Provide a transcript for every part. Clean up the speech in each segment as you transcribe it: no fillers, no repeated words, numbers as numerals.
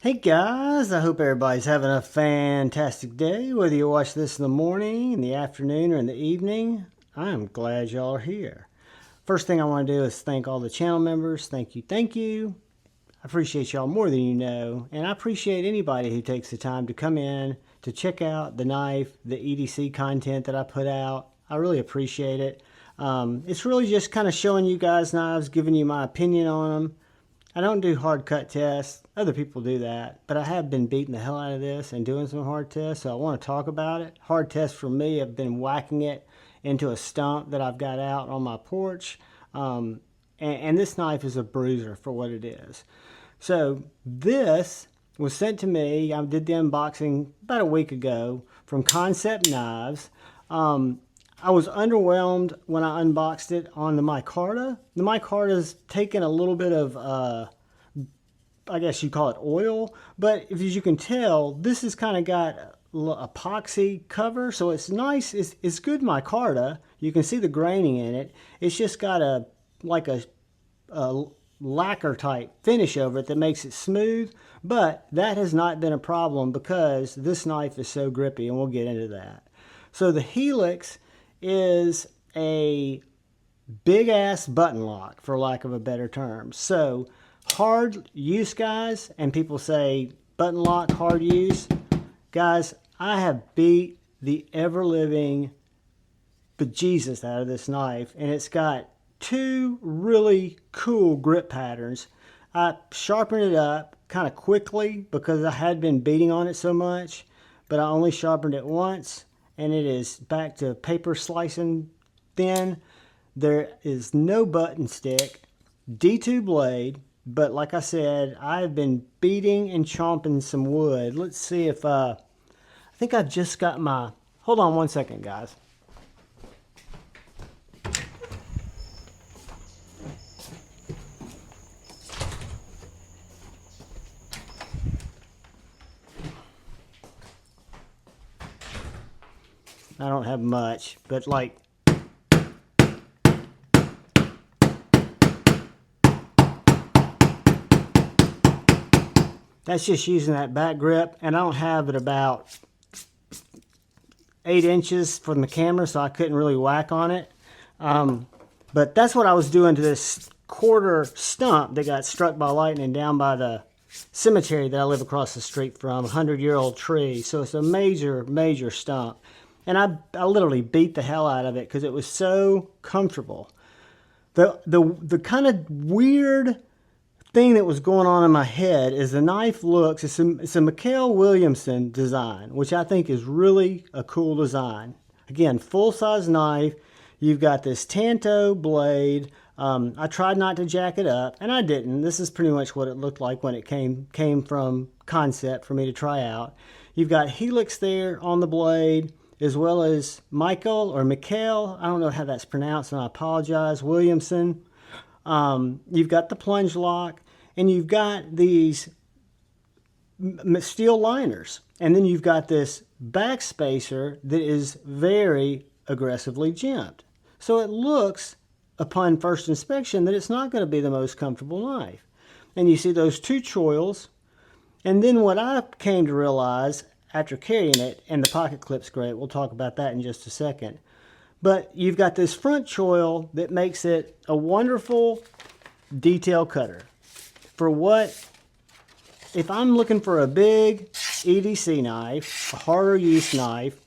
Hey guys, I hope everybody's having a fantastic day, whether you watch this in the morning, in the afternoon, or in the evening. I'm glad y'all are here. First thing I want to do is thank all the channel members. Thank you, thank you. I appreciate y'all more than you know, and I appreciate anybody who takes the time to come in to check out the knife, the EDC content that I put out. I really appreciate it. It's really just kind of showing you guys knives, giving you my opinion on them. I don't do hard cut tests. Other people do that. But I have been beating the hell out of this and doing some hard tests, so I want to talk about it. Hard tests for me have been whacking it into a stump that I've got out on my porch. And this knife is a bruiser for what it is. So this was sent to me. I did the unboxing about a week ago from Kansept Knives. I was underwhelmed when I unboxed it on the MICARTA. The MICARTA's taken a little bit of, I guess you call it oil, but as you can tell, this has kind of got a epoxy cover, so it's nice. It's good MICARTA. You can see the graining in it. It's just got a lacquer type finish over it that makes it smooth, but that has not been a problem because this knife is so grippy, and we'll get into that. So the Helix is a big ass button lock, for lack of a better term. So hard use, guys, and people say button lock, hard use. Guys, I have beat the ever-living bejesus out of this knife, and it's got two really cool grip patterns. I sharpened it up kind of quickly because I had been beating on it so much, but I only sharpened it once, and it is back to paper slicing thin. There is no button stick, D2 blade, but like I said, I've been beating and chomping some wood. Let's see if, I think I've just got my, hold on one second, guys. I don't have much, but like, that's just using that back grip, and I don't have it about 8 inches from the camera, so I couldn't really whack on it. But that's what I was doing to this quarter stump that got struck by lightning down by the cemetery that I live across the street from, a 100-year-old tree. So it's a major, major stump. And I literally beat the hell out of it because it was so comfortable. The kind of weird thing that was going on in my head is the knife looks, it's a Mikkel Willumsen design, which I think is really a cool design. Again, full-size knife. You've got this tanto blade. I tried not to jack it up, and I didn't. This is pretty much what it looked like when it came from Kansept for me to try out. You've got Helix there on the blade, as well as Mikkel, I don't know how that's pronounced, and I apologize, Willumsen. You've got the plunge lock, and you've got these steel liners. And then you've got this back spacer that is very aggressively jimped. So it looks, upon first inspection, that it's not going to be the most comfortable knife. And you see those two choils. And then what I came to realize after carrying it, and the pocket clip's great, we'll talk about that in just a second. But you've got this front choil that makes it a wonderful detail cutter. For what, if I'm looking for a big EDC knife, a harder use knife,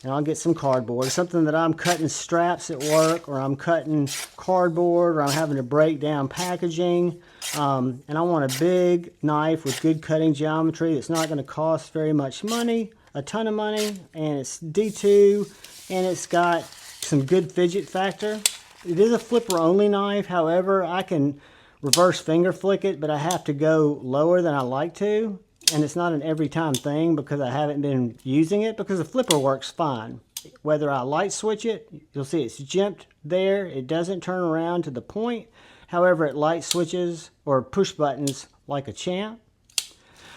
and I'll get some cardboard, something that I'm cutting straps at work, or I'm cutting cardboard, or I'm having to break down packaging, and I want a big knife with good cutting geometry that's not going to cost very much money, a ton of money, and it's D2, and it's got some good fidget factor. It is a flipper only knife, however, I can reverse finger flick it, but I have to go lower than I like to. And it's not an every time thing because I haven't been using it, because the flipper works fine. Whether I light switch it, you'll see it's jimped there. It doesn't turn around to the point. However, it light switches or push buttons like a champ.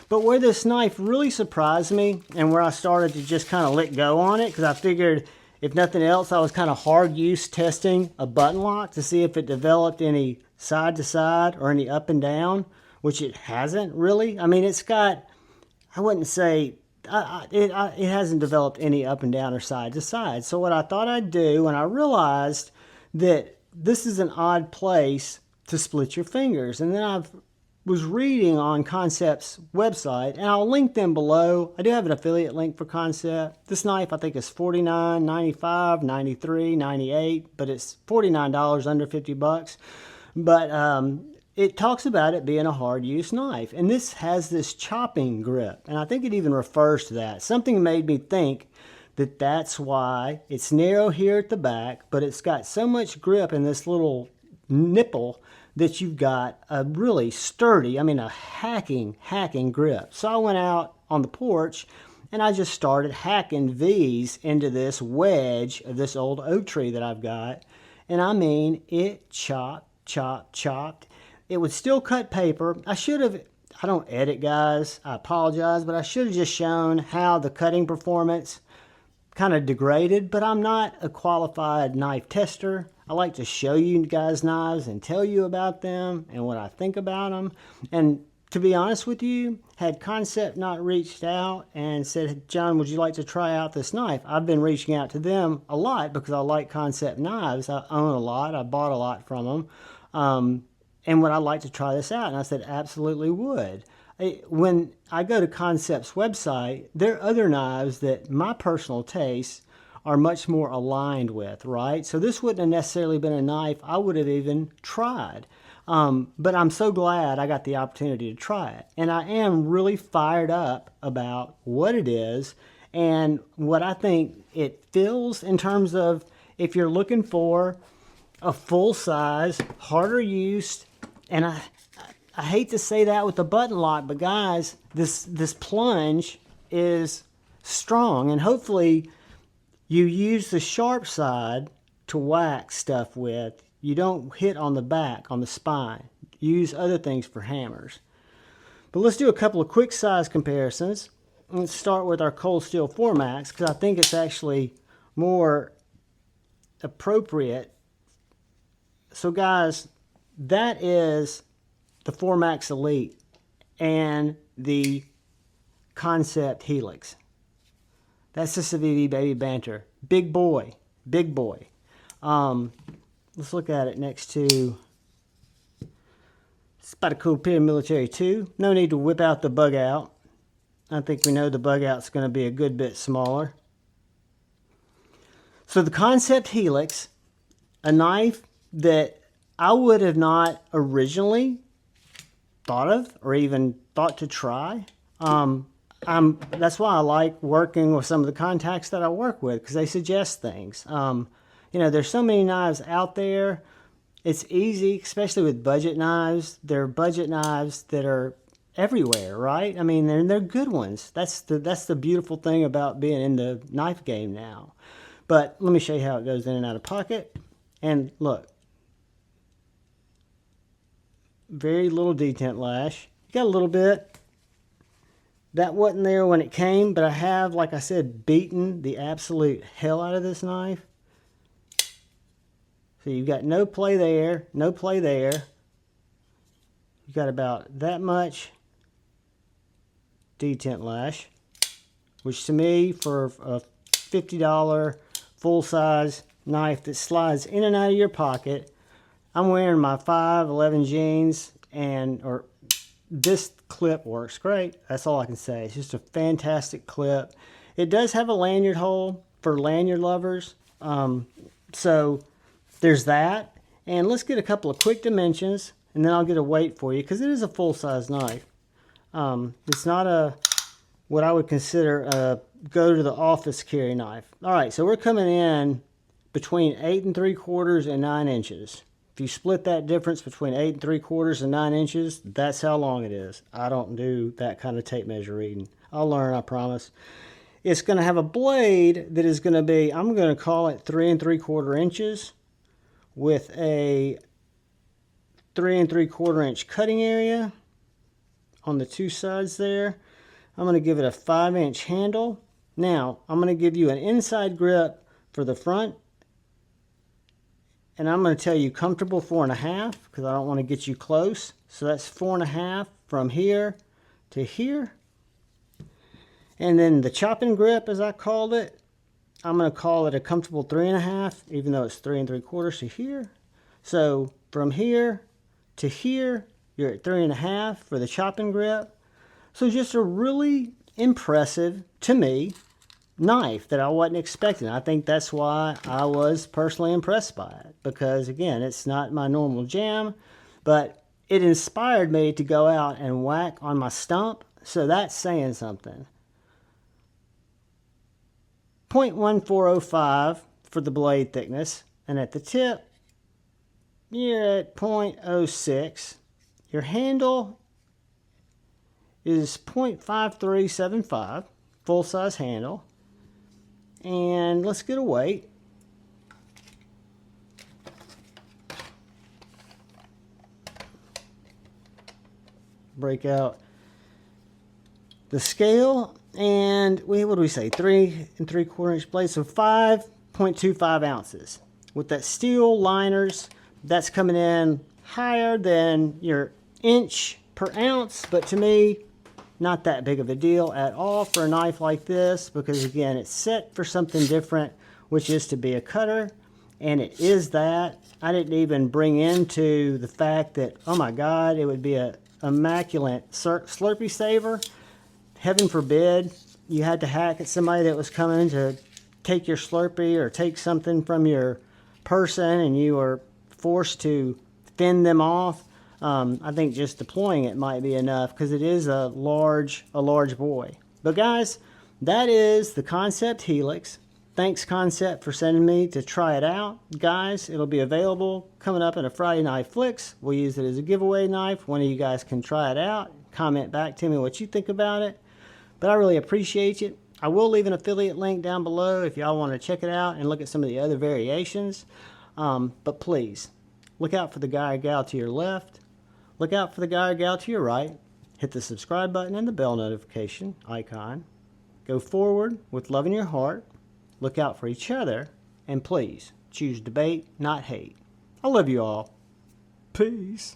But where this knife really surprised me, and where I started to just kind of let go on it, because I figured if nothing else, I was kind of hard use testing a button lock to see if it developed any side to side or any up and down, which it hasn't really. I mean, it's got, I wouldn't say, it hasn't developed any up and down or side to side. So what I thought I'd do, and I realized that this is an odd place to split your fingers. And then I was reading on Kansept's website, and I'll link them below. I do have an affiliate link for Kansept. This knife I think is $49, $95, $93, $98, but it's $49, under 50 bucks. But it talks about it being a hard use knife, and this has this chopping grip, and I think it even refers to that. Something made me think that that's why it's narrow here at the back, but it's got so much grip in this little nipple that you've got a really sturdy, I mean a hacking grip. So I went out on the porch and I just started hacking V's into this wedge of this old oak tree that I've got. And I mean, it chopped. It would still cut paper. I don't edit, guys, I apologize, but I should have just shown how the cutting performance kind of degraded, but I'm not a qualified knife tester. I like to show you guys knives and tell you about them and what I think about them. And to be honest with you, had Kansept not reached out and said, John, would you like to try out this knife? I've been reaching out to them a lot because I like Kansept knives. I own a lot. I bought a lot from them. And would I like to try this out? And I said, absolutely would. When I go to Kansept's website, there are other knives that my personal tastes are much more aligned with, right? So this wouldn't have necessarily been a knife I would have even tried. But I'm so glad I got the opportunity to try it. And I am really fired up about what it is and what I think it fills in terms of if you're looking for a full size, harder used, and I hate to say that with the button lock, but guys, this plunge is strong, and hopefully you use the sharp side to whack stuff with. You don't hit on the back, on the spine. Use other things for hammers. But let's do a couple of quick size comparisons. Let's start with our Cold Steel 4MAX because I think it's actually more appropriate. So guys, that is the 4MAX Elite and the Kansept Helix. That's the Civivi Baby Banter. Big boy. Big boy. Let's look at it next to Spyderco Military 2. No need to whip out the bug out. I think we know the bug out's going to be a good bit smaller. So the Kansept Helix, a knife that I would have not originally thought of or even thought to try. That's why I like working with some of the contacts that I work with because they suggest things. You know, there's so many knives out there. It's easy, especially with budget knives. They're budget knives that are everywhere, right? I mean, they're good ones. That's the beautiful thing about being in the knife game now. But let me show you how it goes in and out of pocket. And look, very little detent lash. You got a little bit. That wasn't there when it came, but I have, like I said, beaten the absolute hell out of this knife. So you've got no play there, no play there. You've got about that much detent lash, which to me, for a $50 full-size knife that slides in and out of your pocket, I'm wearing my 5'11" jeans, or this clip works great. That's all I can say. It's just a fantastic clip. It does have a lanyard hole for lanyard lovers. So there's that. And let's get a couple of quick dimensions, and then I'll get a weight for you, because it is a full-size knife. It's not what I would consider a go-to-the-office carry knife. All right, so we're coming in between 8 3/4 and 9 inches. If you split that difference between 8 3/4 and 9 inches, that's how long it is. I don't do that kind of tape measure reading. I'll learn, I promise. It's going to have a blade that is going to be, I'm going to call it 3 3/4 inches with a 3 3/4 inch cutting area on the two sides there. I'm going to give it a 5-inch handle. Now, I'm going to give you an inside grip for the front and I'm going to tell you comfortable 4.5 because I don't want to get you close. So that's 4.5 from here to here. And then the chopping grip, as I called it, I'm going to call it a comfortable 3.5, even though it's 3 3/4 to here. So from here to here, you're at 3.5 for the chopping grip. So just a really impressive, to me, knife that I wasn't expecting. I think that's why I was personally impressed by it, because again, it's not my normal jam, but it inspired me to go out and whack on my stump. So that's saying something. 0.1405 for the blade thickness, and at the tip you're at 0.06. Your handle is 0.5375, full size handle. And let's get a weight. Break out the scale, and what do we say, 3 3/4 inch blade, so 5.25 ounces. With that steel liners, that's coming in higher than your inch per ounce, but to me, not that big of a deal at all for a knife like this, because again, it's set for something different, which is to be a cutter, and it is that. I didn't even bring into the fact that, oh my God, it would be a immaculate Slurpee saver. Heaven forbid you had to hack at somebody that was coming to take your Slurpee or take something from your person and you were forced to fend them off. I think just deploying it might be enough because it is a large boy. But guys, that is the Kansept Helix. Thanks Kansept for sending me to try it out. Guys, it'll be available coming up in a Friday Night Flicks. We'll use it as a giveaway knife. One of you guys can try it out. Comment back to me what you think about it. But I really appreciate it. I will leave an affiliate link down below if y'all want to check it out and look at some of the other variations. But please, look out for the guy or gal to your left. Look out for the guy or gal to your right. Hit the subscribe button and the bell notification icon. Go forward with love in your heart. Look out for each other. And please, choose debate, not hate. I love you all. Peace.